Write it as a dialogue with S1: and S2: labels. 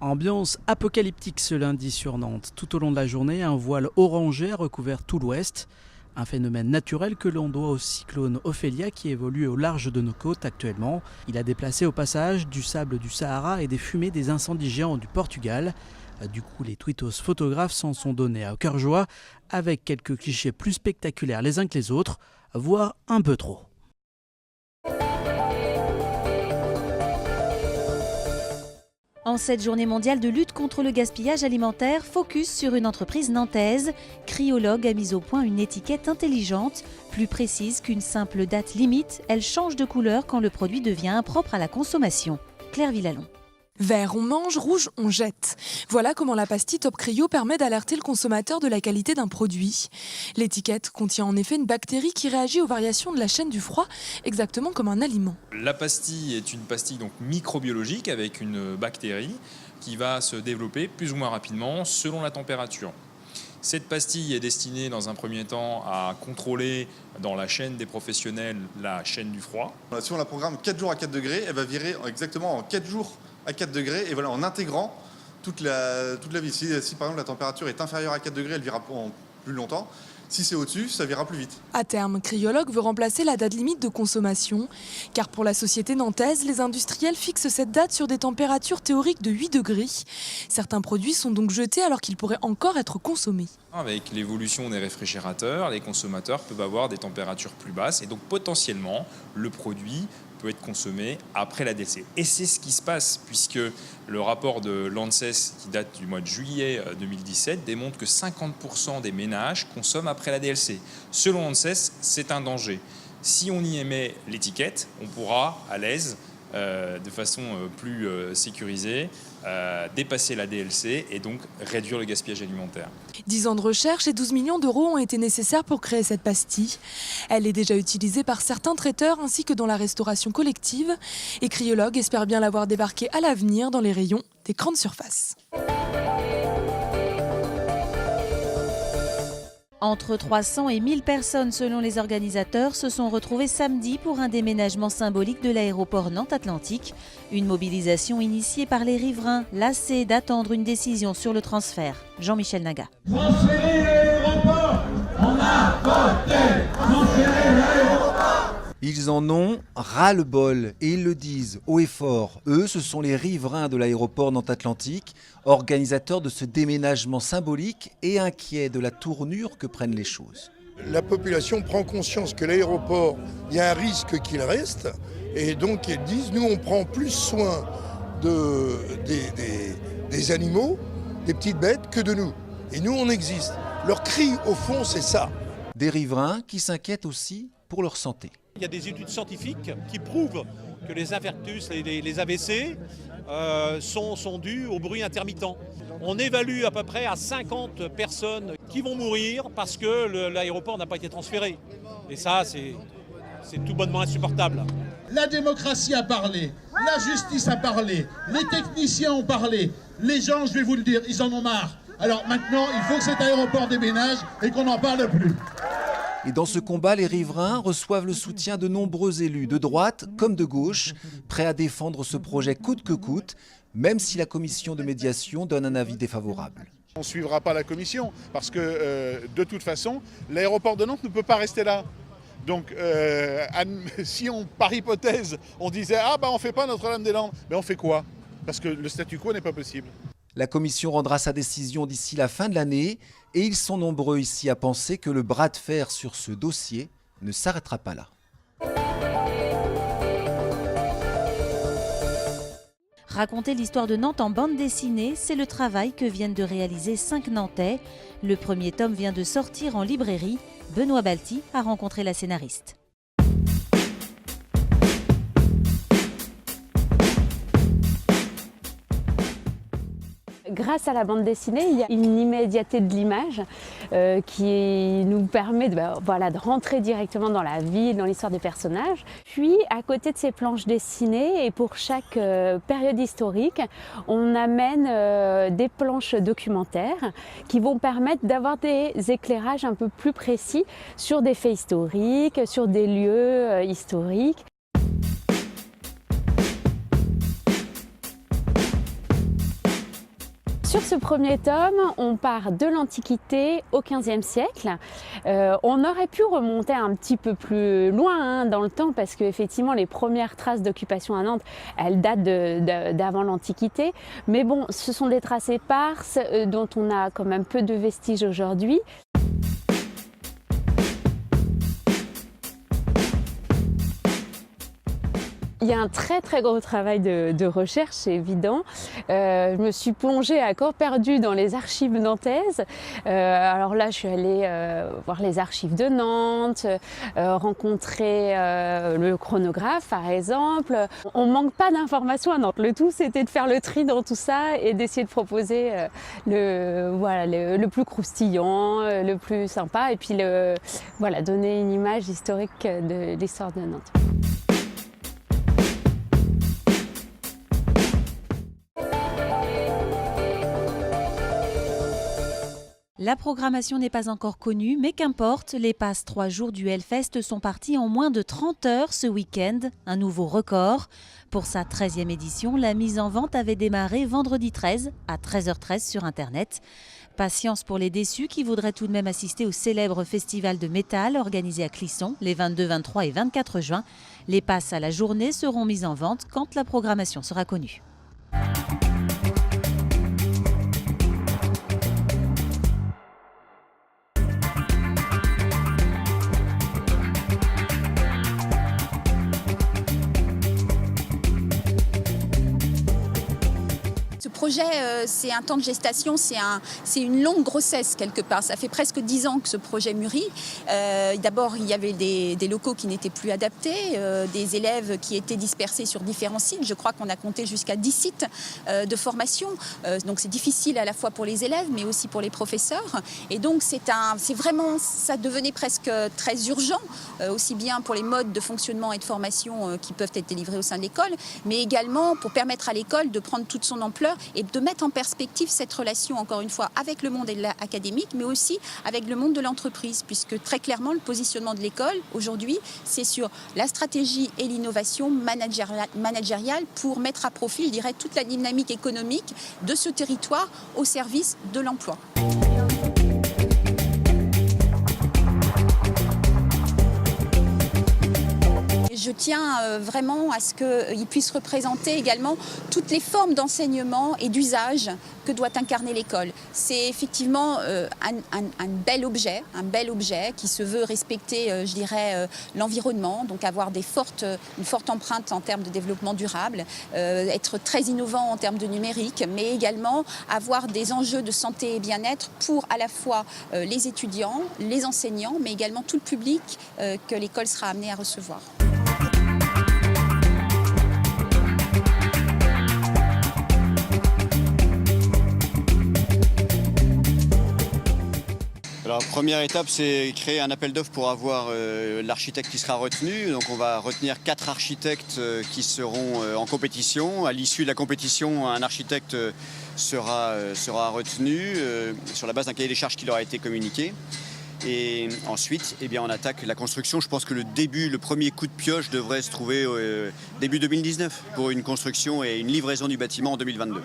S1: Ambiance apocalyptique ce lundi sur Nantes. Tout au long de la journée, un voile orangé a recouvert tout l'ouest. Un phénomène naturel que l'on doit au cyclone Ophélia qui évolue au large de nos côtes actuellement. Il a déplacé au passage du sable du Sahara et des fumées des incendies géants du Portugal. Du coup, les tweetos photographes s'en sont donnés à cœur joie avec quelques clichés plus spectaculaires les uns que les autres, voire un peu trop.
S2: En cette journée mondiale de lutte contre le gaspillage alimentaire, focus sur une entreprise nantaise. Cryolog a mis au point une étiquette intelligente, plus précise qu'une simple date limite. Elle change de couleur quand le produit devient impropre à la consommation. Claire Villalon.
S3: Vert, on mange, rouge, on jette. Voilà comment la pastille Top Cryo permet d'alerter le consommateur de la qualité d'un produit. L'étiquette contient en effet une bactérie qui réagit aux variations de la chaîne du froid, exactement comme un aliment.
S4: La pastille est une pastille donc microbiologique avec une bactérie qui va se développer plus ou moins rapidement selon la température. Cette pastille est destinée dans un premier temps à contrôler dans la chaîne des professionnels la chaîne du froid.
S5: Si on la programme 4 jours à 4 degrés, elle va virer exactement en 4 jours à 4 degrés et voilà, en intégrant toute la vie. Si par exemple la température est inférieure à 4 degrés, elle virera en plus longtemps. Si c'est au-dessus, ça virera plus vite.
S3: À terme, Cryolog veut remplacer la date limite de consommation, car pour la société nantaise, les industriels fixent cette date sur des températures théoriques de 8 degrés. Certains produits sont donc jetés alors qu'ils pourraient encore être consommés.
S4: Avec l'évolution des réfrigérateurs, les consommateurs peuvent avoir des températures plus basses et donc potentiellement le produit peut être consommé après la DLC. Et c'est ce qui se passe puisque le rapport de l'ANSES qui date du mois de juillet 2017 démontre que 50% des ménages consomment après la DLC. Selon l'ANSES, c'est un danger. Si on y émet l'étiquette, on pourra à l'aise, de façon plus sécurisée, dépasser la DLC et donc réduire le gaspillage alimentaire.
S3: 10 ans de recherche et 12 millions d'euros ont été nécessaires pour créer cette pastille. Elle est déjà utilisée par certains traiteurs ainsi que dans la restauration collective. Et Cryolog espère bien l'avoir débarquée à l'avenir dans les rayons des grandes surfaces.
S2: Entre 300 et 1000 personnes, selon les organisateurs, se sont retrouvées samedi pour un déménagement symbolique de l'aéroport Nantes-Atlantique. Une mobilisation initiée par les riverains, lassés d'attendre une décision sur le transfert. Jean-Michel Naga.
S6: Transférer l'aéroport, on a voté. Transférer l'aéroport.
S7: Ils en ont ras-le-bol et ils le disent haut et fort. Eux, ce sont les riverains de l'aéroport Nantes-Atlantique, organisateurs de ce déménagement symbolique et inquiets de la tournure que prennent les choses.
S8: La population prend conscience que l'aéroport, il y a un risque qu'il reste et donc ils disent nous on prend plus soin des animaux, des petites bêtes que de nous. Et nous on existe. Leur cri au fond c'est ça.
S7: Des riverains qui s'inquiètent aussi pour leur santé.
S9: Il y a des études scientifiques qui prouvent que les infarctus, les AVC sont dus au bruit intermittent. On évalue à peu près à 50 personnes qui vont mourir parce que l'aéroport n'a pas été transféré. Et ça, c'est tout bonnement insupportable.
S6: La démocratie a parlé, la justice a parlé, les techniciens ont parlé. Les gens, je vais vous le dire, ils en ont marre. Alors maintenant, il faut que cet aéroport déménage et qu'on n'en parle plus.
S7: Et dans ce combat, les riverains reçoivent le soutien de nombreux élus, de droite comme de gauche, prêts à défendre ce projet coûte que coûte, même si la commission de médiation donne un avis défavorable.
S10: On ne suivra pas la commission, parce que de toute façon, l'aéroport de Nantes ne peut pas rester là. Donc si par hypothèse, on disait « Ah bah on ne fait pas Notre-Dame-des-Landes », mais on fait quoi? Parce que le statu quo n'est pas possible.
S7: La commission rendra sa décision d'ici la fin de l'année et ils sont nombreux ici à penser que le bras de fer sur ce dossier ne s'arrêtera pas là.
S2: Raconter l'histoire de Nantes en bande dessinée, c'est le travail que viennent de réaliser 5 Nantais. Le premier tome vient de sortir en librairie. Benoît Balti a rencontré la scénariste.
S11: Grâce à la bande dessinée, il y a une immédiateté de l'image qui nous permet de rentrer directement dans la vie, dans l'histoire des personnages. Puis, à côté de ces planches dessinées, et pour chaque période historique, on amène des planches documentaires qui vont permettre d'avoir des éclairages un peu plus précis sur des faits historiques, sur des lieux historiques. Sur ce premier tome, on part de l'Antiquité au XVe siècle. On aurait pu remonter un petit peu plus loin dans le temps parce qu'effectivement les premières traces d'occupation à Nantes, elles datent d'avant l'Antiquité. Mais bon, ce sont des traces éparses dont on a quand même peu de vestiges aujourd'hui. Il y a un très gros travail de recherche, c'est évident. Je me suis plongée à corps perdu dans les archives nantaises. Alors là, je suis allée voir les archives de Nantes, rencontrer le chronographe par exemple. On ne manque pas d'informations à Nantes. Le tout, c'était de faire le tri dans tout ça et d'essayer de proposer le plus croustillant, le plus sympa et puis donner une image historique de l'histoire de Nantes.
S2: La programmation n'est pas encore connue, mais qu'importe, les passes 3 jours du Hellfest sont partis en moins de 30 heures ce week-end, un nouveau record. Pour sa 13e édition, la mise en vente avait démarré vendredi 13 à 13h13 sur Internet. Patience pour les déçus qui voudraient tout de même assister au célèbre festival de métal organisé à Clisson les 22, 23 et 24 juin. Les passes à la journée seront mises en vente quand la programmation sera connue.
S12: Ce projet, c'est un temps de gestation, c'est une longue grossesse quelque part. Ça fait presque 10 ans que ce projet mûrit. D'abord, il y avait des locaux qui n'étaient plus adaptés, des élèves qui étaient dispersés sur différents sites. Je crois qu'on a compté jusqu'à 10 sites de formation. Donc c'est difficile à la fois pour les élèves, mais aussi pour les professeurs. Et donc ça devenait presque très urgent, aussi bien pour les modes de fonctionnement et de formation qui peuvent être délivrés au sein de l'école, mais également pour permettre à l'école de prendre toute son ampleur et de mettre en perspective cette relation, encore une fois, avec le monde académique, mais aussi avec le monde de l'entreprise, puisque très clairement, le positionnement de l'école, aujourd'hui, c'est sur la stratégie et l'innovation managériale pour mettre à profit, je dirais, toute la dynamique économique de ce territoire au service de l'emploi. Je tiens vraiment à ce qu'il puisse représenter également toutes les formes d'enseignement et d'usage que doit incarner l'école. C'est effectivement un bel objet qui se veut respecter, je dirais, l'environnement, donc avoir une forte empreinte en termes de développement durable, être très innovant en termes de numérique, mais également avoir des enjeux de santé et bien-être pour à la fois les étudiants, les enseignants, mais également tout le public que l'école sera amenée à recevoir.
S13: Alors, première étape, c'est créer un appel d'offres pour avoir l'architecte qui sera retenu. Donc on va retenir 4 architectes qui seront en compétition. À l'issue de la compétition, un architecte sera retenu sur la base d'un cahier des charges qui leur a été communiqué. Et ensuite, on attaque la construction. Je pense que le premier coup de pioche devrait se trouver début 2019 pour une construction et une livraison du bâtiment en 2022.